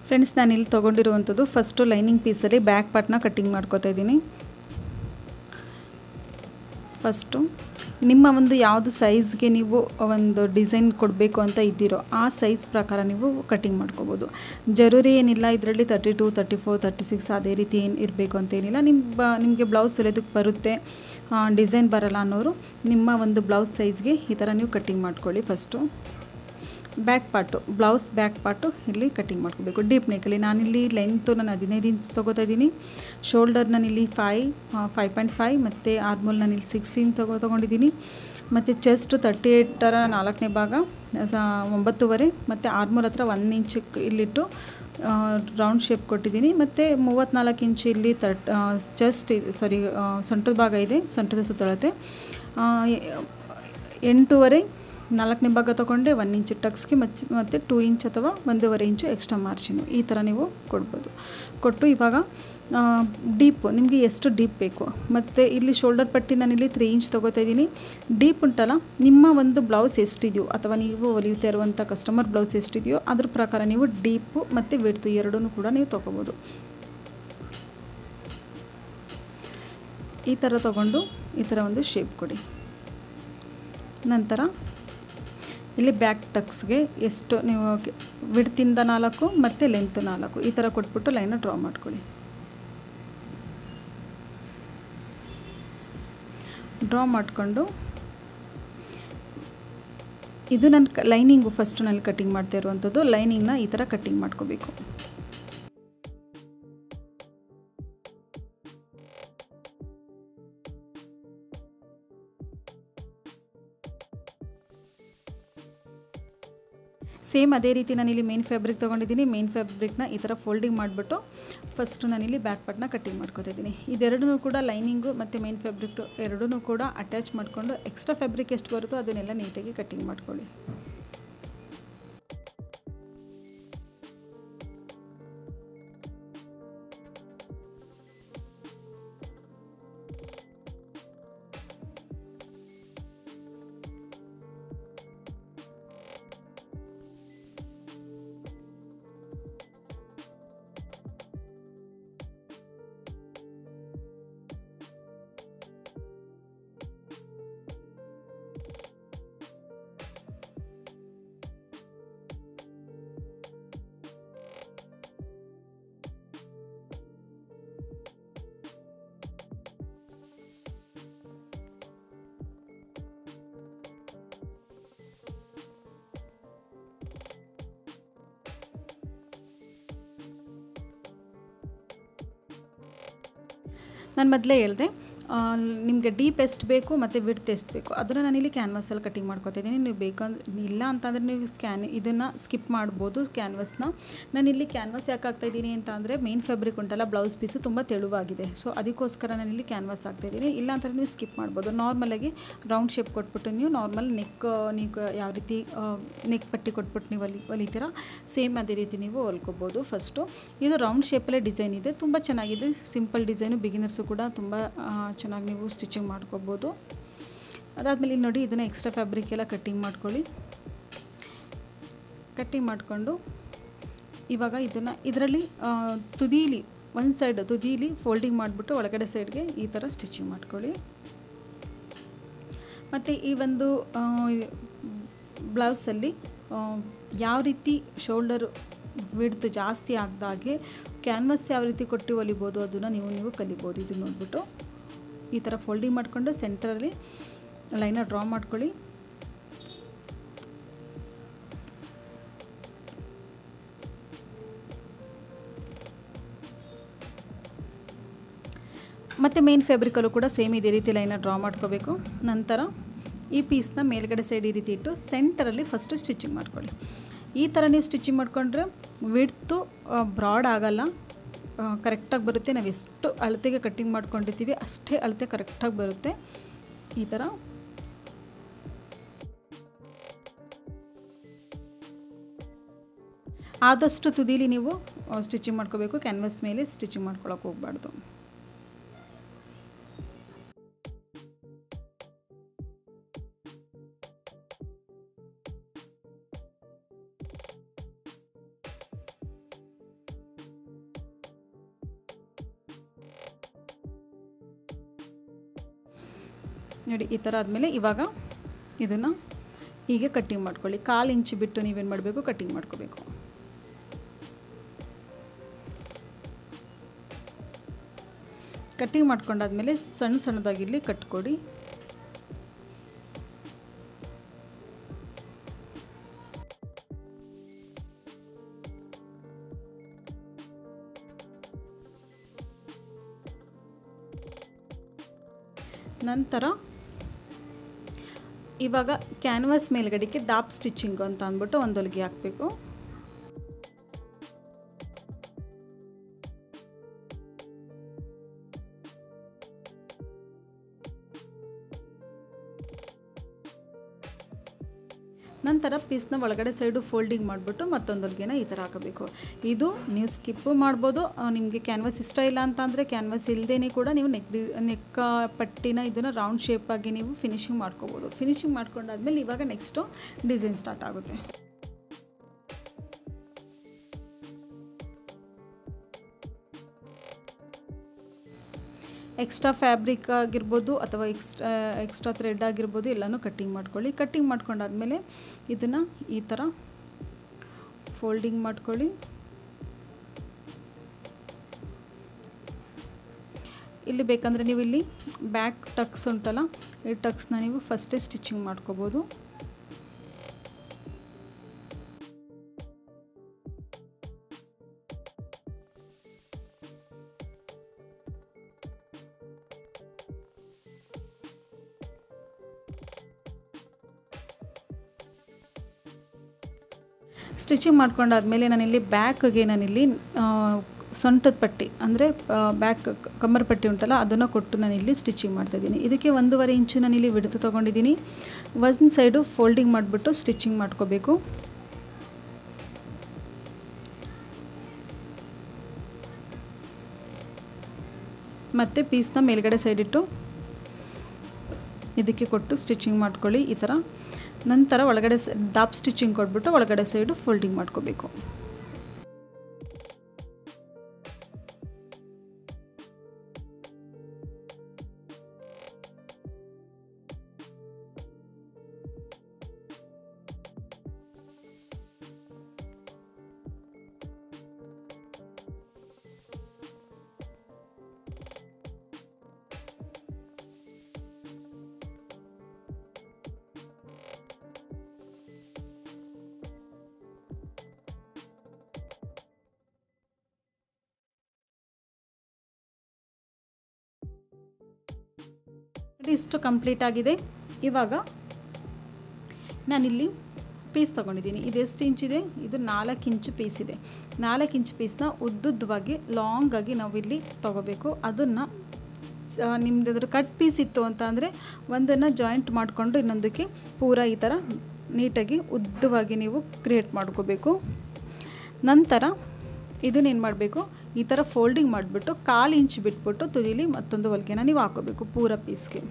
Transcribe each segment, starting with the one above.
Friends, ನಾನು ಇಲ್ಲಿ ತೊಗೊಂಡಿರುವಂಥದ್ದು first lining ಪೀಸಲ್ಲಿ back ಪಾರ್ಟ್ನ cutting ಮಾಡ್ಕೋತಾ ಇದ್ದೀನಿ. ಫಸ್ಟು ನಿಮ್ಮ ಒಂದು ಯಾವುದು ಸೈಜ್ಗೆ ನೀವು ಒಂದು ಡಿಸೈನ್ ಕೊಡಬೇಕು ಅಂತ ಇದ್ದೀರೋ ಆ ಸೈಜ್ ಪ್ರಕಾರ ನೀವು ಕಟ್ಟಿಂಗ್ ಮಾಡ್ಕೋಬೋದು. ಜರೂರಿ ಏನಿಲ್ಲ ಇದರಲ್ಲಿ 32, 34, 36 ಅದೇ ರೀತಿ ಏನು ಇರಬೇಕು ಅಂತೇನಿಲ್ಲ. ನಿಮಗೆ ಬ್ಲೌಸ್ ಹೊಲಿಯೋದಕ್ಕೆ ಬರುತ್ತೆ, ಡಿಸೈನ್ ಬರಲ್ಲ ಅನ್ನೋರು ನಿಮ್ಮ ಒಂದು ಬ್ಲೌಸ್ ಸೈಜ್ಗೆ ಈ ಥರ ನೀವು ಕಟ್ಟಿಂಗ್ ಮಾಡ್ಕೊಳ್ಳಿ. First back part, blouse back part ಇಲ್ಲಿ ಕಟ್ಟಿಂಗ್ ಮಾಡ್ಕೋಬೇಕು. ಡೀಪ್ ನೆಕ್ಕಲ್ಲಿ ನಾನಿಲ್ಲಿ ಲೆಂತು ನಾನು 15 ಇಂಚ್ ತೊಗೋತಾ ಇದ್ದೀನಿ. ಶೋಲ್ಡರ್ ನಾನಿಲ್ಲಿ 5.5 ಮತ್ತು ಆರ್ಮೋಲ್ ನಾನಿಲ್ಲಿ 16 ತೊಗೊಂಡಿದ್ದೀನಿ. ಮತ್ತು ಚೆಸ್ಟ್ 38ರ 4ನೇ ಭಾಗ 9.5 ಮತ್ತು ಆರ್ಮೋಲ್ ಹತ್ರ 1 ಇಂಚ್ ಇಲ್ಲಿಟ್ಟು ರೌಂಡ್ ಶೇಪ್ ಕೊಟ್ಟಿದ್ದೀನಿ. ಮತ್ತು 34 ಇಂಚ್ ಇಲ್ಲಿ ಸೊಂಟದ ಭಾಗ ಇದೆ, ಸೊಂಟದ ಸುತ್ತಳತೆ 8.5 4ನೇ ಭಾಗ ತೊಗೊಂಡೆ 1 ಇಂಚ್ ಟಕ್ಸ್ಗೆ ಮತ್ತು 2 ಇಂಚ್ ಅಥವಾ 1.5 ಇಂಚು ಎಕ್ಸ್ಟ್ರಾ ಮಾರ್ಜಿನು ಈ ಥರ ನೀವು ಕೊಟ್ಟು ಇವಾಗ ಡೀಪು ನಿಮಗೆ ಎಷ್ಟು ಡೀಪ್ ಬೇಕು. ಮತ್ತು ಇಲ್ಲಿ ಶೋಲ್ಡರ್ ಪಟ್ಟಿ ನಾನಿಲ್ಲಿ 3 ಇಂಚ್ ತೊಗೋತಾ ಇದ್ದೀನಿ. ಡೀಪ್ ಉಂಟಲ್ಲ, ನಿಮ್ಮ ಒಂದು ಬ್ಲೌಸ್ ಎಷ್ಟಿದೆಯೋ ಅಥವಾ ನೀವು ಹೊಲಿಯುತ್ತಾ ಇರುವಂಥ ಕಸ್ಟಮರ್ ಬ್ಲೌಸ್ ಎಷ್ಟಿದೆಯೋ ಅದ್ರ ಪ್ರಕಾರ ನೀವು ಡೀಪು ಮತ್ತು ವಿಡ್ತು ಎರಡೂ ಕೂಡ ನೀವು ತೊಗೋಬೋದು. ಈ ಥರ ತೊಗೊಂಡು ಈ ಥರ ಒಂದು ಶೇಪ್ ಕೊಡಿ. ನಂತರ ಇಲ್ಲಿ ಬ್ಯಾಕ್ ಟಕ್ಸ್ಗೆ ಎಷ್ಟು ನೀವು ವಿಡ್ತಿಂದ 4 ಮತ್ತು ಲೆಂತ್ 4 ಈ ಥರ ಕೊಟ್ಬಿಟ್ಟು ಲೈನ ಡ್ರಾ ಮಾಡ್ಕೊಳ್ಳಿ. ಡ್ರಾ ಮಾಡಿಕೊಂಡು ಇದು ನನ್ನ ಲೈನಿಂಗು ಫಸ್ಟು ನಾನು ಕಟ್ಟಿಂಗ್ ಮಾಡ್ತಾ ಇರುವಂಥದ್ದು. ಲೈನಿಂಗ್ನ ಈ ಥರ ಕಟ್ಟಿಂಗ್ ಮಾಡ್ಕೋಬೇಕು. ಸೇಮ್ ಅದೇ ರೀತಿ ನಾನಿಲ್ಲಿ ಮೇನ್ ಫ್ಯಾಬ್ರಿಕ್ ತೊಗೊಂಡಿದ್ದೀನಿ. ಮೇನ್ ಫ್ಯಾಬ್ರಿಕ್ನ ಈ ಥರ ಫೋಲ್ಡಿಂಗ್ ಮಾಡಿಬಿಟ್ಟು ಫಸ್ಟು ನಾನಿಲ್ಲಿ ಬ್ಯಾಕ್ ಪಾರ್ಟ್ನ ಕಟ್ಟಿಂಗ್ ಮಾಡ್ಕೊತಾ ಇದ್ದೀನಿ. ಇದೆರಡೂ ಕೂಡ ಲೈನಿಂಗು ಮತ್ತು ಮೇನ್ ಫ್ಯಾಬ್ರಿಕ್ ಎರಡೂ ಕೂಡ ಅಟ್ಯಾಚ್ ಮಾಡಿಕೊಂಡು ಎಕ್ಸ್ಟ್ರಾ ಫ್ಯಾಬ್ರಿಕ್ ಎಷ್ಟು ಬರುತ್ತೋ ಅದನ್ನೆಲ್ಲ ನೀಟಾಗಿ ಕಟ್ಟಿಂಗ್ ಮಾಡ್ಕೊಳ್ಳಿ. ನಾನು ಮೊದಲೇ ಹೇಳಿದೆ ನಿಮಗೆ ಡೀಪ್ ಎಷ್ಟು ಬೇಕು ಮತ್ತು ವಿಡ್ತ್ ಎಷ್ಟು ಬೇಕು ಅದನ್ನು ನಾನಿಲ್ಲಿ ಕ್ಯಾನ್ವಾಸಲ್ಲಿ ಕಟ್ಟಿಂಗ್ ಮಾಡ್ಕೊತಾ ಇದ್ದೀನಿ. ನೀವು ಬೇಕಂದ್ರೆ ಇಲ್ಲ ಅಂತಂದರೆ ನೀವು ಇದನ್ನು ಸ್ಕಿಪ್ ಮಾಡ್ಬೋದು ಕ್ಯಾನ್ವಾಸ್ನ. ನಾನಿಲ್ಲಿ ಕ್ಯಾನ್ವಾಸ್ ಯಾಕೆ ಹಾಕ್ತಾಯಿದ್ದೀನಿ ಅಂತ ಅಂದರೆ ಮೇನ್ ಫ್ಯಾಬ್ರಿಕ್ ಉಂಟಲ್ಲ ಬ್ಲೌಸ್ ಪೀಸು ತುಂಬ ತೆಳುವಾಗಿದೆ. ಸೊ ಅದಕ್ಕೋಸ್ಕರ ನಾನಿಲ್ಲಿ ಕ್ಯಾನ್ವಾಸ್ ಹಾಕ್ತಾಯಿದ್ದೀನಿ. ಇಲ್ಲ ಅಂತಂದರೆ ನೀವು ಸ್ಕಿಪ್ ಮಾಡ್ಬೋದು. ನಾರ್ಮಲಾಗಿ ರೌಂಡ್ ಶೇಪ್ ಕೊಟ್ಬಿಟ್ಟು ನೀವು ನಾರ್ಮಲ್ ನೀವು ಯಾವ ರೀತಿ ನೆಕ್ ಪಟ್ಟಿ ಕೊಟ್ಬಿಟ್ಟು ನೀವು ಹೊಲಿತೀರಾ ಸೇಮ್ ಅದೇ ರೀತಿ ನೀವು ಹೊಲ್ಕೋಬೋದು. ಫಸ್ಟು ಇದು ರೌಂಡ್ ಶೇಪಲ್ಲೇ ಡಿಸೈನ್ ಇದೆ, ತುಂಬ ಚೆನ್ನಾಗಿದೆ. ಸಿಂಪಲ್ ಡಿಸೈನು, ಬಿಗಿನರ್ಸು ಕೂಡ ತುಂಬ ಚೆನ್ನಾಗಿ ನೀವು ಸ್ಟಿಚಿಂಗ್ ಮಾಡ್ಕೋಬೋದು. ಅದಾದಮೇಲೆ ಇಲ್ಲಿ ನೋಡಿ ಇದನ್ನು ಎಕ್ಸ್ಟ್ರಾ ಫ್ಯಾಬ್ರಿಕ್ ಎಲ್ಲ ಕಟ್ಟಿಂಗ್ ಮಾಡ್ಕೊಳ್ಳಿ. ಕಟ್ಟಿಂಗ್ ಮಾಡಿಕೊಂಡು ಇವಾಗ ಇದರಲ್ಲಿ ತುದೀಲಿ ಒಂದು ಸೈಡ್ ತುದೀಲಿ ಫೋಲ್ಡಿಂಗ್ ಮಾಡಿಬಿಟ್ಟು ಒಳಗಡೆ ಸೈಡ್ಗೆ ಈ ಥರ ಸ್ಟಿಚಿಂಗ್ ಮಾಡ್ಕೊಳ್ಳಿ. ಮತ್ತು ಈ ಒಂದು ಬ್ಲೌಸಲ್ಲಿ ಯಾವ ರೀತಿ ಶೋಲ್ಡರ್ ವಿಡ್ತ್ ಜಾಸ್ತಿ ಆಗದಾಗೆ ಕ್ಯಾನ್ವಾಸ್ ಯಾವ ರೀತಿ ಕೊಟ್ಟು ಹೊಲಿಬೋದು ಅದನ್ನು ನೀವು ಕಲಿಬೋದು. ಇದು ನೋಡಿಬಿಟ್ಟು ಈ ಥರ ಫೋಲ್ಡಿಂಗ್ ಮಾಡಿಕೊಂಡು ಸೆಂಟ್ರಲ್ಲಿ ಲೈನ ಡ್ರಾ ಮಾಡ್ಕೊಳ್ಳಿ. ಮತ್ತು ಮೇನ್ ಫ್ಯಾಬ್ರಿಕಲ್ಲೂ ಕೂಡ ಸೇಮ್ ಇದೇ ರೀತಿ ಲೈನ ಡ್ರಾ ಮಾಡ್ಕೋಬೇಕು. ನಂತರ ಈ ಪೀಸ್ನ ಮೇಲ್ಗಡೆ ಸೈಡ್ ಈ ರೀತಿ ಇಟ್ಟು ಸೆಂಟರಲ್ಲಿ ಫಸ್ಟು ಸ್ಟಿಚಿಂಗ್ ಮಾಡ್ಕೊಳ್ಳಿ. ಈ ಥರ ನೀವು ಸ್ಟಿಚಿಂಗ್ ಮಾಡಿಕೊಂಡ್ರೆ ವಿಡ್ತು ಬ್ರಾಡ್ ಆಗಲ್ಲ, ಕರೆಕ್ಟಾಗಿ ಬರುತ್ತೆ. ನಾವು ಎಷ್ಟು ಅಳತೆಗೆ ಕಟ್ಟಿಂಗ್ ಮಾಡ್ಕೊಂಡಿರ್ತೀವಿ ಅಷ್ಟೇ ಅಳತೆ ಕರೆಕ್ಟಾಗಿ ಬರುತ್ತೆ. ಈ ಥರ ಆದಷ್ಟು ತುದೀಲಿ ನೀವು ಸ್ಟಿಚಿಂಗ್ ಮಾಡ್ಕೋಬೇಕು. ಕ್ಯಾನ್ವಾಸ್ ಮೇಲೆ ಸ್ಟಿಚಿಂಗ್ ಮಾಡ್ಕೊಳ್ಳೋಕೆ ಹೋಗಬಾರ್ದು. ನೋಡಿ ಈ ಥರ ಆದಮೇಲೆ ಇವಾಗ ಇದನ್ನು ಹೀಗೆ ಕಟ್ಟಿಂಗ್ ಮಾಡ್ಕೊಳ್ಳಿ. 1/4 ಇಂಚ್ ಬಿಟ್ಟು ನೀವೇನು ಮಾಡಬೇಕು, ಕಟ್ಟಿಂಗ್ ಮಾಡ್ಕೋಬೇಕು. ಕಟ್ಟಿಂಗ್ ಮಾಡ್ಕೊಂಡಾದ್ಮೇಲೆ ಸಣ್ಣ ಸಣ್ಣದಾಗಿರಲಿ ಕಟ್ಕೊಡಿ. ನಂತರ ಇವಾಗ ಕ್ಯಾನ್ವಾಸ್ ಮೇಲ್ಗಡೆಗೆ ದಾಪ್ ಸ್ಟಿಚಿಂಗ್ ಅಂತ ಅಂದ್ಬಿಟ್ಟು ಒಂದು ಹೊಲಿಗೆ ಹಾಕಬೇಕು. ನಂತರ ಪೀಸ್ನ ಒಳಗಡೆ ಸೈಡು ಫೋಲ್ಡಿಂಗ್ ಮಾಡಿಬಿಟ್ಟು ಮತ್ತೊಂದು ಹೊಲಿಗೆನ ಈ ಥರ ಹಾಕಬೇಕು. ಇದು ನೀವು ಸ್ಕಿಪ್ಪು ಮಾಡ್ಬೋದು. ನಿಮಗೆ ಕ್ಯಾನ್ವಾಸ್ ಇಷ್ಟ ಇಲ್ಲ ಅಂತ ಅಂದರೆ ಕ್ಯಾನ್ವಾಸ್ ಇಲ್ಲದೇ ಕೂಡ ನೀವು ನೆಕ್ ಪಟ್ಟಿನ ಇದನ್ನು ರೌಂಡ್ ಶೇಪಾಗಿ ನೀವು ಫಿನಿಶಿಂಗ್ ಮಾಡ್ಕೋಬೋದು. ಫಿನಿಶಿಂಗ್ ಮಾಡ್ಕೊಂಡಾದ್ಮೇಲೆ ಇವಾಗ ನೆಕ್ಸ್ಟು ಡಿಸೈನ್ ಸ್ಟಾರ್ಟ್ ಆಗುತ್ತೆ. ಎಕ್ಸ್ಟ್ರಾ ಫ್ಯಾಬ್ರಿಕ್ ಆಗಿರ್ಬೋದು ಅಥವಾ ಎಕ್ಸ್ಟ್ರಾ ಥ್ರೆಡ್ ಆಗಿರ್ಬೋದು ಎಲ್ಲನೂ ಕಟ್ಟಿಂಗ್ ಮಾಡ್ಕೊಳ್ಳಿ. ಕಟ್ಟಿಂಗ್ ಮಾಡ್ಕೊಂಡಾದ್ಮೇಲೆ ಇದನ್ನು ಈ ಥರ ಫೋಲ್ಡಿಂಗ್ ಮಾಡ್ಕೊಳ್ಳಿ. ಇಲ್ಲಿ ಬೇಕಂದರೆ ನೀವು ಇಲ್ಲಿ ಬ್ಯಾಕ್ ಟಕ್ಸ್ ಉಂಟಲ್ಲ, ಈ ಟಕ್ಸ್ನ ನೀವು ಫಸ್ಟೇ ಸ್ಟಿಚಿಂಗ್ ಮಾಡ್ಕೋಬೋದು. ಸ್ಟಿಚಿಂಗ್ ಮಾಡ್ಕೊಂಡಾದ್ಮೇಲೆ ನಾನಿಲ್ಲಿ ಬ್ಯಾಕ್ಗೆ ನಾನಿಲ್ಲಿ ಸೊಂಟದ ಪಟ್ಟಿ ಅಂದರೆ ಬ್ಯಾಕ್ ಕಮ್ಮರ್ ಪಟ್ಟಿ ಉಂಟಲ್ಲ ಅದನ್ನು ಕೊಟ್ಟು ನಾನಿಲ್ಲಿ ಸ್ಟಿಚಿಂಗ್ ಮಾಡ್ತಾಯಿದ್ದೀನಿ. ಇದಕ್ಕೆ 1.5 ಇಂಚು ನಾನಿಲ್ಲಿ ವಿಡ್ತ್ ತೊಗೊಂಡಿದ್ದೀನಿ. ಒಂದು ಸೈಡು ಫೋಲ್ಡಿಂಗ್ ಮಾಡಿಬಿಟ್ಟು ಸ್ಟಿಚಿಂಗ್ ಮಾಡ್ಕೋಬೇಕು. ಮತ್ತು ಪೀಸ್ನ ಮೇಲ್ಗಡೆ ಸೈಡಿಟ್ಟು ಇದಕ್ಕೆ ಕೊಟ್ಟು ಸ್ಟಿಚಿಂಗ್ ಮಾಡ್ಕೊಳ್ಳಿ ಈ ಥರ. ನಂತರ ಒಳಗಡೆ ದಾಪ್ ಸ್ಟಿಚಿಂಗ್ ಕೊಟ್ಬಿಟ್ಟು ಒಳಗಡೆ ಸೈಡು ಫೋಲ್ಡಿಂಗ್ ಮಾಡ್ಕೋಬೇಕು. ಇಷ್ಟು ಕಂಪ್ಲೀಟ್ ಆಗಿದೆ. ಇವಾಗ ನಾನಿಲ್ಲಿ ಪೀಸ್ ತೊಗೊಂಡಿದ್ದೀನಿ. ಇದು ಎಷ್ಟು ಇಂಚಿದೆ? ಇದು 4 ಇಂಚು ಪೀಸ್ ಇದೆ. 4 ಇಂಚು ಪೀಸ್ನ ಉದ್ದುದ್ದವಾಗಿ ಲಾಂಗಾಗಿ ನಾವಿಲ್ಲಿ ತೊಗೋಬೇಕು. ಅದನ್ನು ನಿಮ್ಮದು ಅದ್ರ ಕಟ್ ಪೀಸ್ ಇತ್ತು ಅಂತ ಅಂದರೆ ಒಂದನ್ನು ಜಾಯಿಂಟ್ ಮಾಡಿಕೊಂಡು ಇನ್ನೊಂದಕ್ಕೆ ಪೂರ ಈ ಥರ ನೀಟಾಗಿ ಉದ್ದವಾಗಿ ನೀವು ಕ್ರಿಯೇಟ್ ಮಾಡ್ಕೋಬೇಕು. ನಂತರ ಇದನ್ನೇನು ಮಾಡಬೇಕು, ಈ ಥರ ಫೋಲ್ಡಿಂಗ್ ಮಾಡಿಬಿಟ್ಟು 1/4 ಇಂಚ್ ಬಿಟ್ಬಿಟ್ಟು ತುದಿಲಿ ಮತ್ತೊಂದು ಹೊಲಿಗೆನ ನೀವು ಹಾಕೋಬೇಕು ಪೂರ ಪೀಸ್ಗೆ.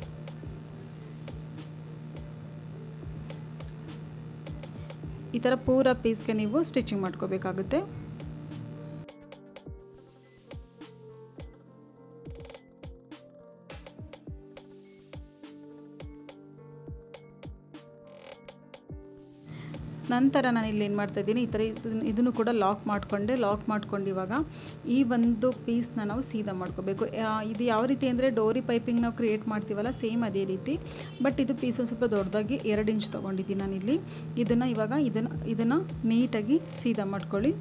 ಈ ಥರ ಪೂರ ಪೀಸ್ಗೆ ನೀವು ಸ್ಟಿಚಿಂಗ್ ಮಾಡ್ಕೋಬೇಕಾಗುತ್ತೆ. ನಂತರ ನಾನು ಇಲ್ಲಿ ಏನು ಮಾಡ್ತಾಯಿದ್ದೀನಿ, ಈ ಥರ ಇದನ್ನು ಕೂಡ ಲಾಕ್ ಮಾಡ್ಕೊಂಡು ಇವಾಗ ಈ ಒಂದು ಪೀಸ್ನ ನಾವು ಸೀದಾ ಮಾಡ್ಕೋಬೇಕು. ಇದು ಯಾವ ರೀತಿ ಅಂದರೆ ಡೋರಿ ಪೈಪಿಂಗ್ ನಾವು ಕ್ರಿಯೇಟ್ ಮಾಡ್ತೀವಲ್ಲ ಸೇಮ್ ಅದೇ ರೀತಿ. ಬಟ್ ಇದು ಪೀಸ್ ಒಂದು ಸ್ವಲ್ಪ ದೊಡ್ಡದಾಗಿ 2 ಇಂಚ್ ತೊಗೊಂಡಿದ್ದೀನಿ ನಾನಿಲ್ಲಿ. ಇದನ್ನು ಇವಾಗ ಇದನ್ನು ನೀಟಾಗಿ ಸೀದಾ ಮಾಡ್ಕೊಳ್ಳಿ.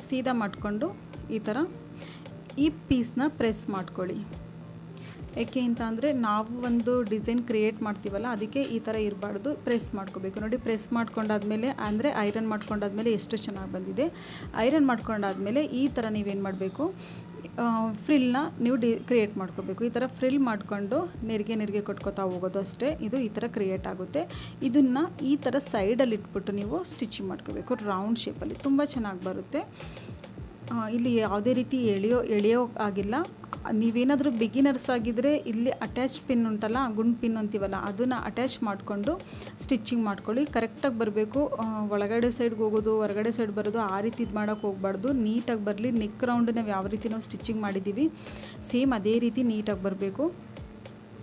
ಸೀದಾ ಮಾಡಿಕೊಂಡು ಈ ಥರ ಈ ಪೀಸ್ನ ಪ್ರೆಸ್ ಮಾಡ್ಕೊಳ್ಳಿ. ಏಕೆ ಅಂತ ಅಂದರೆ ನಾವು ಒಂದು ಡಿಸೈನ್ ಕ್ರಿಯೇಟ್ ಮಾಡ್ತೀವಲ್ಲ ಅದಕ್ಕೆ ಈ ಥರ ಇರಬಾರ್ದು, ಪ್ರೆಸ್ ಮಾಡ್ಕೋಬೇಕು. ನೋಡಿ ಪ್ರೆಸ್ ಮಾಡ್ಕೊಂಡಾದ್ಮೇಲೆ ಅಂದರೆ ಐರನ್ ಮಾಡ್ಕೊಂಡಾದ್ಮೇಲೆ ಎಷ್ಟು ಚೆನ್ನಾಗಿ ಬಂದಿದೆ. ಐರನ್ ಮಾಡ್ಕೊಂಡಾದ್ಮೇಲೆ ಈ ಥರ ನೀವೇನು ಮಾಡಬೇಕು, ಫ್ರಿಲ್ನ ನೀವು ಕ್ರಿಯೇಟ್ ಮಾಡ್ಕೋಬೇಕು. ಈ ಥರ ಫ್ರಿಲ್ ಮಾಡಿಕೊಂಡು ನೆರಿಗೆ ಕೊಟ್ಕೋತಾ ಹೋಗೋದು ಅಷ್ಟೇ. ಇದು ಈ ಥರ ಕ್ರಿಯೇಟ್ ಆಗುತ್ತೆ. ಇದನ್ನು ಈ ಥರ ಸೈಡಲ್ಲಿ ಇಟ್ಬಿಟ್ಟು ನೀವು ಸ್ಟಿಚಿಂಗ್ ಮಾಡ್ಕೋಬೇಕು ರೌಂಡ್ ಶೇಪಲ್ಲಿ. ತುಂಬ ಚೆನ್ನಾಗಿ ಬರುತ್ತೆ. ಇಲ್ಲಿ ಯಾವುದೇ ರೀತಿ ಎಳೆಯೋ ಆಗಿಲ್ಲ. ನೀವೇನಾದರೂ ಬಿಗಿನರ್ಸ್ ಆಗಿದ್ದರೆ ಇಲ್ಲಿ ಅಟ್ಯಾಚ್ ಪಿನ್ ಉಂಟಲ್ಲ, ಗುಂಡು ಪಿನ್ ಅಂತೀವಲ್ಲ, ಅದನ್ನು ಅಟ್ಯಾಚ್ ಮಾಡಿಕೊಂಡು ಸ್ಟಿಚ್ಚಿಂಗ್ ಮಾಡ್ಕೊಳ್ಳಿ. ಕರೆಕ್ಟಾಗಿ ಬರಬೇಕು. ಒಳಗಡೆ ಸೈಡ್ಗೆ ಹೋಗೋದು, ಹೊರಗಡೆ ಸೈಡ್ ಬರೋದು ಆ ರೀತಿ ಇದು ಮಾಡೋಕ್ಕೆ ಹೋಗಬಾರ್ದು. ನೀಟಾಗಿ ಬರಲಿ. ನೆಕ್ ರೌಂಡ್ ನಾವು ಯಾವ ರೀತಿ ನಾವು ಸ್ಟಿಚ್ಚಿಂಗ್ ಮಾಡಿದ್ದೀವಿ ಸೇಮ್ ಅದೇ ರೀತಿ ನೀಟಾಗಿ ಬರಬೇಕು.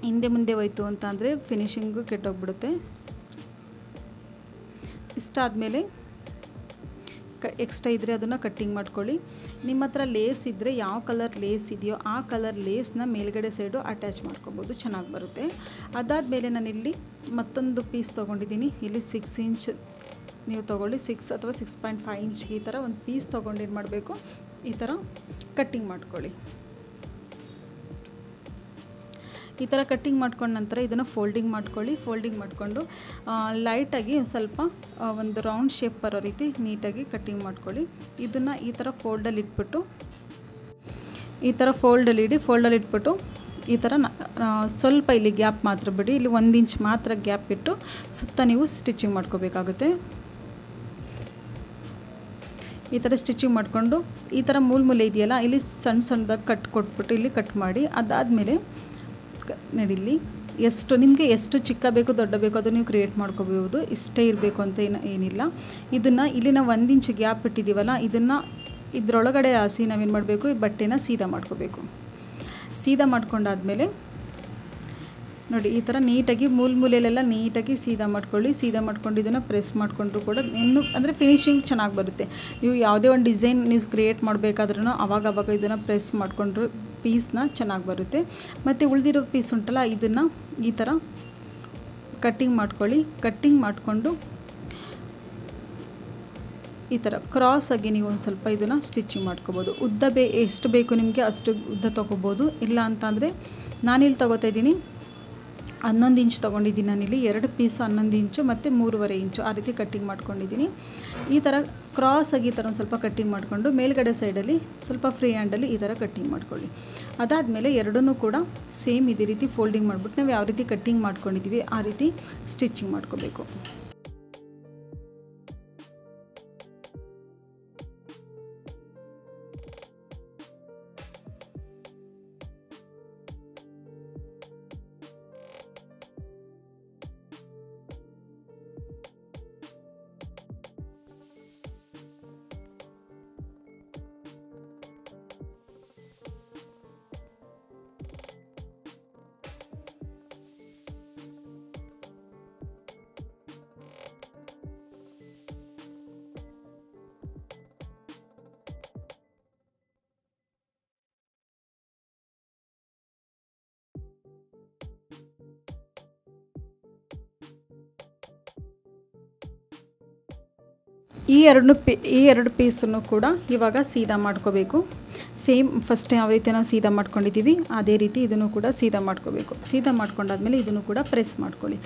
ಹಿಂದೆ ಮುಂದೆ ಹೋಯ್ತು ಅಂತ ಅಂದರೆ ಫಿನಿಶಿಂಗು ಕೆಟ್ಟೋಗ್ಬಿಡುತ್ತೆ. ಇಷ್ಟಾದಮೇಲೆ ಎಕ್ಸ್ಟ್ರಾ ಇದ್ದರೆ ಅದನ್ನು ಕಟ್ಟಿಂಗ್ ಮಾಡ್ಕೊಳ್ಳಿ. ನಿಮ್ಮ ಹತ್ರ ಲೇಸ್ ಇದ್ದರೆ ಯಾವ ಕಲರ್ ಲೇಸ್ ಇದೆಯೋ ಆ ಕಲರ್ ಲೇಸ್ನ ಮೇಲ್ಗಡೆ ಸೈಡು ಅಟ್ಯಾಚ್ ಮಾಡ್ಕೊಬೋದು, ಚೆನ್ನಾಗಿ ಬರುತ್ತೆ. ಅದಾದಮೇಲೆ ನಾನಿಲ್ಲಿ ಮತ್ತೊಂದು ಪೀಸ್ ತೊಗೊಂಡಿದ್ದೀನಿ. ಇಲ್ಲಿ 6 ಇಂಚ್ ನೀವು ತೊಗೊಳ್ಳಿ, 6 ಅಥವಾ 6.5 ಇಂಚ್ ಈ ಥರ ಒಂದು ಪೀಸ್ ತೊಗೊಂಡು ಏನು ಮಾಡಬೇಕು, ಈ ಥರ ಕಟ್ಟಿಂಗ್ ಮಾಡ್ಕೊಳ್ಳಿ. ಈ ಥರ ಕಟ್ಟಿಂಗ್ ಮಾಡ್ಕೊಂಡ ನಂತರ ಇದನ್ನು ಫೋಲ್ಡಿಂಗ್ ಮಾಡ್ಕೊಳ್ಳಿ. ಫೋಲ್ಡಿಂಗ್ ಮಾಡಿಕೊಂಡು ಲೈಟಾಗಿ ಸ್ವಲ್ಪ ಒಂದು ರೌಂಡ್ ಶೇಪ್ ಬರೋ ರೀತಿ ನೀಟಾಗಿ ಕಟ್ಟಿಂಗ್ ಮಾಡ್ಕೊಳ್ಳಿ. ಇದನ್ನು ಈ ಥರ ಫೋಲ್ಡಲ್ಲಿ ಇಟ್ಬಿಟ್ಟು ಈ ಥರ ಸ್ವಲ್ಪ ಇಲ್ಲಿ ಗ್ಯಾಪ್ ಮಾತ್ರ ಬಿಡಿ. ಇಲ್ಲಿ 1 ಇಂಚ್ ಮಾತ್ರ ಗ್ಯಾಪ್ ಇಟ್ಟು ಸುತ್ತ ನೀವು ಸ್ಟಿಚಿಂಗ್ ಮಾಡ್ಕೋಬೇಕಾಗುತ್ತೆ. ಈ ಥರ ಸ್ಟಿಚಿಂಗ್ ಮಾಡಿಕೊಂಡು ಈ ಥರ ಮೂಲೆ ಇದೆಯಲ್ಲ, ಇಲ್ಲಿ ಸಣ್ಣದಾಗಿ ಕಟ್ ಕೊಟ್ಬಿಟ್ಟು ಇಲ್ಲಿ ಕಟ್ ಮಾಡಿ. ಅದಾದಮೇಲೆ ನಡಿಲಿ ನಿಮಗೆ ಎಷ್ಟು ಚಿಕ್ಕ ಬೇಕು ದೊಡ್ಡ ಬೇಕು ಅದು ನೀವು ಕ್ರಿಯೇಟ್ ಮಾಡ್ಕೋಬೋದು. ಇಷ್ಟೇ ಇರಬೇಕು ಅಂತ ಏನಿಲ್ಲ. ಇದನ್ನು ಇಲ್ಲಿ ನಾವು 1 ಇಂಚ್ ಗ್ಯಾಪ್ ಇಟ್ಟಿದ್ದೀವಲ್ಲ, ಇದರೊಳಗಡೆ ಹಾಸಿ ನಾವೇನು ಮಾಡಬೇಕು, ಈ ಬಟ್ಟೆನ ಸೀದಾ ಮಾಡ್ಕೋಬೇಕು. ಸೀದಾ ಮಾಡ್ಕೊಂಡಾದಮೇಲೆ ನೋಡಿ ಈ ಥರ ನೀಟಾಗಿ ಮೂಲೆಯಲ್ಲೆಲ್ಲ ನೀಟಾಗಿ ಸೀದಾ ಮಾಡ್ಕೊಳ್ಳಿ. ಸೀದಾ ಮಾಡ್ಕೊಂಡು ಇದನ್ನು ಪ್ರೆಸ್ ಮಾಡಿಕೊಂಡ್ರು ಕೂಡ ಇನ್ನೂ ಅಂದರೆ ಫಿನಿಶಿಂಗ್ ಚೆನ್ನಾಗಿ ಬರುತ್ತೆ. ನೀವು ಯಾವುದೇ ಒಂದು ಡಿಸೈನ್ ನೀವು ಕ್ರಿಯೇಟ್ ಮಾಡಬೇಕಾದ್ರೂ ಅವಾಗ ಇದನ್ನು ಪ್ರೆಸ್ ಮಾಡಿಕೊಂಡ್ರು ಪೀಸ್ನ ಚೆನ್ನಾಗಿ ಬರುತ್ತೆ. ಮತ್ತು ಉಳಿದಿರೋ ಪೀಸ್ ಉಂಟಲ್ಲ, ಇದನ್ನು ಈ ಥರ ಕಟ್ಟಿಂಗ್ ಮಾಡ್ಕೊಳ್ಳಿ. ಕಟ್ಟಿಂಗ್ ಮಾಡಿಕೊಂಡು ಈ ಥರ ಕ್ರಾಸಾಗಿ ನೀವು ಒಂದು ಸ್ವಲ್ಪ ಇದನ್ನು ಸ್ಟಿಚಿಂಗ್ ಮಾಡ್ಕೋಬೋದು. ಎಷ್ಟು ಬೇಕು ನಿಮಗೆ ಅಷ್ಟು ಉದ್ದ ತೊಗೋಬೋದು. ಇಲ್ಲ ಅಂತಂದರೆ ನಾನಿಲ್ಲಿ ತೊಗೋತಾ ಇದ್ದೀನಿ 11 ಇಂಚ್ ತೊಗೊಂಡಿದ್ದೀನಿ. ನಾನಿಲ್ಲಿ 2 ಪೀಸ್ 11 ಇಂಚು ಮತ್ತು 3.5 ಇಂಚು ಆ ರೀತಿ ಕಟ್ಟಿಂಗ್ ಮಾಡ್ಕೊಂಡಿದ್ದೀನಿ. ಈ ಥರ ಕ್ರಾಸಾಗಿ ಈ ಥರ ಒಂದು ಸ್ವಲ್ಪ ಕಟ್ಟಿಂಗ್ ಮಾಡಿಕೊಂಡು ಮೇಲ್ಗಡೆ ಸೈಡಲ್ಲಿ ಸ್ವಲ್ಪ ಫ್ರೀ ಹ್ಯಾಂಡಲ್ಲಿ ಈ ಥರ ಕಟ್ಟಿಂಗ್ ಮಾಡ್ಕೊಳ್ಳಿ. ಅದಾದಮೇಲೆ ಎರಡನ್ನೂ ಕೂಡ ಸೇಮ್ ಇದೇ ರೀತಿ ಫೋಲ್ಡಿಂಗ್ ಮಾಡಿಬಿಟ್ಟು ನಾವು ಯಾವ ರೀತಿ ಕಟ್ಟಿಂಗ್ ಮಾಡ್ಕೊಂಡಿದ್ದೀವಿ ಆ ರೀತಿ ಸ್ಟಿಚಿಂಗ್ ಮಾಡ್ಕೋಬೇಕು. ಈ ಎರಡು ಪೀಸನ್ನು ಕೂಡ ಇವಾಗ ಸೀದಾ ಮಾಡ್ಕೋಬೇಕು. ಸೇಮ್ ಫಸ್ಟ್ ಯಾವ ರೀತಿ ನಾವು ಸೀದಾ ಮಾಡ್ಕೊಂಡಿದ್ದೀವಿ ಅದೇ ರೀತಿ ಇದನ್ನು ಕೂಡ ಸೀದಾ ಮಾಡ್ಕೋಬೇಕು. ಸೀದಾ ಮಾಡ್ಕೊಂಡಾದ್ಮೇಲೆ ಇದನ್ನು ಕೂಡ ಪ್ರೆಸ್ ಮಾಡ್ಕೊಳ್ಳಿ.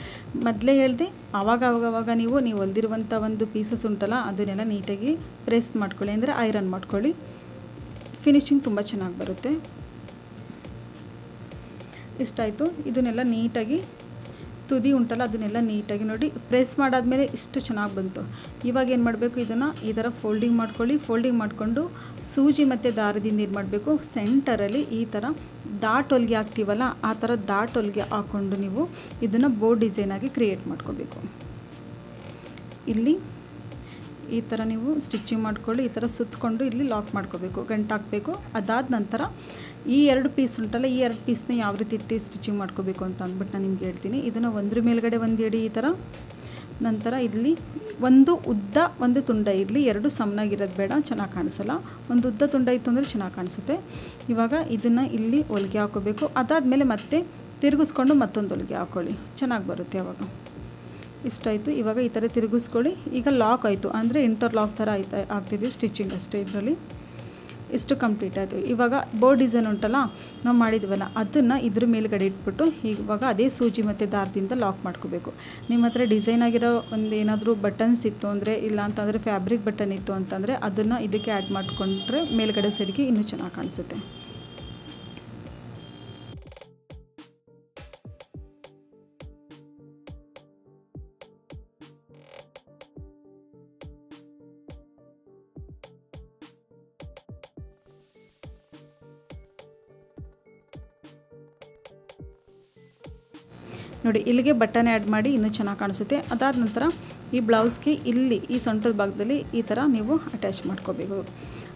ಮೊದಲೇ ಹೇಳಿದೆ ಆವಾಗ ನೀವು ಹೊಲ್ದಿರುವಂಥ ಒಂದು ಪೀಸಸ್ ಉಂಟಲ್ಲ ಅದನ್ನೆಲ್ಲ ನೀಟಾಗಿ ಪ್ರೆಸ್ ಮಾಡ್ಕೊಳ್ಳಿ, ಅಂದರೆ ಐರನ್ ಮಾಡ್ಕೊಳ್ಳಿ. ಫಿನಿಶಿಂಗ್ ತುಂಬ ಚೆನ್ನಾಗಿ ಬರುತ್ತೆ. ಇಷ್ಟಾಯಿತು. ಇದನ್ನೆಲ್ಲ ನೀಟಾಗಿ ತುದಿ ಉಂಟಲ್ಲ ಅದನ್ನೆಲ್ಲ ನೀಟಾಗಿ ನೋಡಿ ಪ್ರೆಸ್ ಮಾಡಾದ್ಮೇಲೆ ಇಷ್ಟು ಚೆನ್ನಾಗಿ ಬಂತು. ಇವಾಗ ಏನು ಮಾಡಬೇಕು, ಇದನ್ನು ಈ ಥರ ಫೋಲ್ಡಿಂಗ್ ಮಾಡ್ಕೊಳ್ಳಿ. ಫೋಲ್ಡಿಂಗ್ ಮಾಡಿಕೊಂಡು ಸೂಜಿ ಮತ್ತು ದಾರದಿಂದ ಏನು ಮಾಡಬೇಕು, ಸೆಂಟರಲ್ಲಿ ಈ ಥರ ಡಾಟ್ ಹೊಲಿಗೆ ಹಾಕ್ತೀವಲ್ಲ ಆ ಥರ ಡಾಟ್ ಹೊಲಿಗೆ ಹಾಕ್ಕೊಂಡು ನೀವು ಇದನ್ನು ಬೋರ್ಡ್ ಡಿಸೈನಾಗಿ ಕ್ರಿಯೇಟ್ ಮಾಡ್ಕೋಬೇಕು. ಇಲ್ಲಿ ಈ ಥರ ನೀವು ಸ್ಟಿಚಿಂಗ್ ಮಾಡ್ಕೊಳ್ಳಿ. ಈ ಥರ ಸುತ್ತಕೊಂಡು ಇಲ್ಲಿ ಲಾಕ್ ಮಾಡ್ಕೋಬೇಕು, ಗಂಟು ಹಾಕಬೇಕು. ಅದಾದ ನಂತರ ಈ 2 ಪೀಸ್ ಉಂಟಲ್ಲ ಈ 2 ಪೀಸ್ನ ಯಾವ ರೀತಿ ಇಟ್ಟು ಸ್ಟಿಚಿಂಗ್ ಮಾಡ್ಕೋಬೇಕು ಅಂತ ಅಂದ್ಬಿಟ್ಟು ನಾನು ನಿಮ್ಗೆ ಹೇಳ್ತೀನಿ. ಇದನ್ನು ಒಂದ್ರ ಮೇಲ್ಗಡೆ ಒಂದು ಎಡಿ ಈ ಥರ, ನಂತರ ಇಲ್ಲಿ ಒಂದು ಉದ್ದ ಒಂದು ತುಂಡ ಇರಲಿ. 2 ಸಮನಾಗಿರೋದು ಬೇಡ, ಚೆನ್ನಾಗಿ ಕಾಣಿಸಲ್ಲ. ಒಂದು ಉದ್ದ ತುಂಡ ಇತ್ತು ಅಂದರೆ ಚೆನ್ನಾಗಿ ಕಾಣಿಸುತ್ತೆ. ಇವಾಗ ಇದನ್ನು ಇಲ್ಲಿ ಹೊಲಿಗೆ ಹಾಕೋಬೇಕು. ಅದಾದಮೇಲೆ ಮತ್ತೆ ತಿರುಗಿಸ್ಕೊಂಡು ಮತ್ತೊಂದು ಹೊಲಿಗೆ ಹಾಕ್ಕೊಳ್ಳಿ, ಚೆನ್ನಾಗಿ ಬರುತ್ತೆ ಅವಾಗ. ಇಷ್ಟಾಯಿತು. ಇವಾಗ ಈ ಥರ ತಿರುಗಿಸ್ಕೊಳ್ಳಿ. ಈಗ ಲಾಕ್ ಆಯಿತು, ಅಂದರೆ ಇಂಟರ್ಲಾಕ್ ಥರ ಆಗ್ತಿದೆ ಸ್ಟಿಚಿಂಗ್ ಅಷ್ಟೇ. ಇದರಲ್ಲಿ ಇಷ್ಟು ಕಂಪ್ಲೀಟ್ ಆಯಿತು. ಇವಾಗ ಬೋರ್ಡ್ ಡಿಸೈನ್ ಉಂಟಲ್ಲ ನಾವು ಮಾಡಿದ್ವಲ್ಲ ಅದನ್ನು ಇದ್ರ ಮೇಲ್ಗಡೆ ಇಟ್ಬಿಟ್ಟು ಇವಾಗ ಅದೇ ಸೂಜಿ ಮತ್ತು ದಾರದಿಂದ ಲಾಕ್ ಮಾಡ್ಕೋಬೇಕು. ನಿಮ್ಮ ಹತ್ರ ಡಿಸೈನ್ ಆಗಿರೋ ಒಂದು ಏನಾದರೂ ಬಟನ್ಸ್ ಇತ್ತು ಅಂದರೆ, ಇಲ್ಲ ಅಂತಂದರೆ ಫ್ಯಾಬ್ರಿಕ್ ಬಟನ್ ಇತ್ತು ಅಂತಂದರೆ ಅದನ್ನು ಇದಕ್ಕೆ ಆ್ಯಡ್ ಮಾಡಿಕೊಂಡ್ರೆ ಮೇಲ್ಗಡೆ ಸೈಡ್ಗೆ ಇನ್ನೂ ಚೆನ್ನಾಗಿ ಕಾಣಿಸುತ್ತೆ. ನೋಡಿ ಇಲ್ಲಿಗೆ ಬಟನ್ ಆ್ಯಡ್ ಮಾಡಿ ಇನ್ನೂ ಚೆನ್ನಾಗಿ ಕಾಣಿಸುತ್ತೆ. ಅದಾದ ನಂತರ ಈ ಬ್ಲೌಸ್ಗೆ ಇಲ್ಲಿ ಈ ಸೊಂಟದ ಭಾಗದಲ್ಲಿ ಈ ಥರ ನೀವು ಅಟ್ಯಾಚ್ ಮಾಡ್ಕೋಬೇಕು.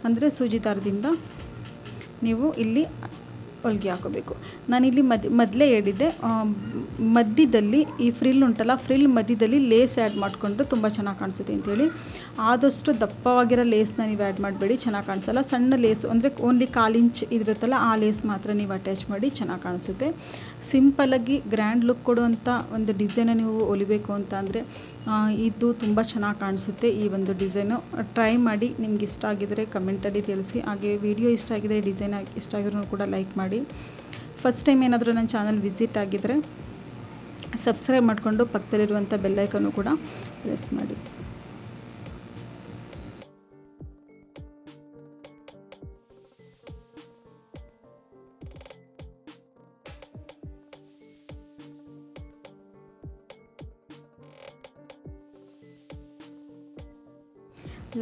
ಅಂದರೆ ಸೂಜಿ ದಾರದಿಂದ ನೀವು ಇಲ್ಲಿ ಹೊಲಿಗೆ ಹಾಕೋಬೇಕು. ನಾನಿಲ್ಲಿ ಮೊದಲೇ ಹೇಳಿದ್ದೆ, ಮಧ್ಯದಲ್ಲಿ ಈ ಫ್ರಿಲ್ ಉಂಟಲ್ಲ, ಫ್ರಿಲ್ ಮಧ್ಯದಲ್ಲಿ ಲೇಸ್ ಆ್ಯಡ್ ಮಾಡಿಕೊಂಡ್ರೆ ತುಂಬ ಚೆನ್ನಾಗಿ ಕಾಣಿಸುತ್ತೆ ಅಂಥೇಳಿ. ಆದಷ್ಟು ದಪ್ಪವಾಗಿರೋ ಲೇಸ್ನ ನೀವು ಆ್ಯಡ್ ಮಾಡಬೇಡಿ, ಚೆನ್ನಾಗಿ ಕಾಣಿಸಲ್ಲ. ಸಣ್ಣ ಲೇಸು ಅಂದರೆ ಓನ್ಲಿ 1/4 ಇಂಚ್ ಇದಿರುತ್ತಲ್ಲ ಆ ಲೇಸ್ ಮಾತ್ರ ನೀವು ಅಟ್ಯಾಚ್ ಮಾಡಿ ಚೆನ್ನಾಗಿ ಕಾಣಿಸುತ್ತೆ. ಸಿಂಪಲಾಗಿ ಗ್ರ್ಯಾಂಡ್ ಲುಕ್ ಕೊಡುವಂಥ ಒಂದು ಡಿಸೈನ ನೀವು ಹೊಲಿಬೇಕು ಅಂತ ಅಂದರೆ ಇದು ತುಂಬ ಚೆನ್ನಾಗಿ ಕಾಣಿಸುತ್ತೆ. ಈ ಒಂದು ಡಿಸೈನು ಟ್ರೈ ಮಾಡಿ, ನಿಮ್ಗೆ ಇಷ್ಟ ಆಗಿದರೆ ಕಮೆಂಟಲ್ಲಿ ತಿಳಿಸಿ. ಹಾಗೆ ವಿಡಿಯೋ ಇಷ್ಟ ಆಗಿದರೆ, ಡಿಸೈನ್ ಇಷ್ಟ ಆಗಿದ್ರು ಕೂಡ ಲೈಕ್ ಮಾಡಿ. ಫಸ್ಟ್ ಟೈಮ್ ಏನಾದರೂ ನನ್ನ ಚಾನಲ್ ವಿಸಿಟ್ ಆಗಿದ್ದರೆ ಸಬ್ಸ್ಕ್ರೈಬ್ ಮಾಡಿಕೊಂಡು ಪಕ್ಕದಲ್ಲಿರುವಂಥ ಬೆಲ್ಲೈಕನ್ನು ಕೂಡ ಪ್ರೆಸ್ ಮಾಡಿ.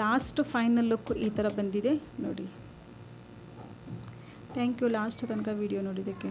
ಲಾಸ್ಟ್ ಫೈನಲ್ ಲುಕ್ ಈ ಥರ ಬಂದಿದೆ ನೋಡಿ. ಥ್ಯಾಂಕ್ ಯು ಲಾಸ್ಟ್ ತನಕ ವಿಡಿಯೋ ನೋಡಿದ್ದಕ್ಕೆ.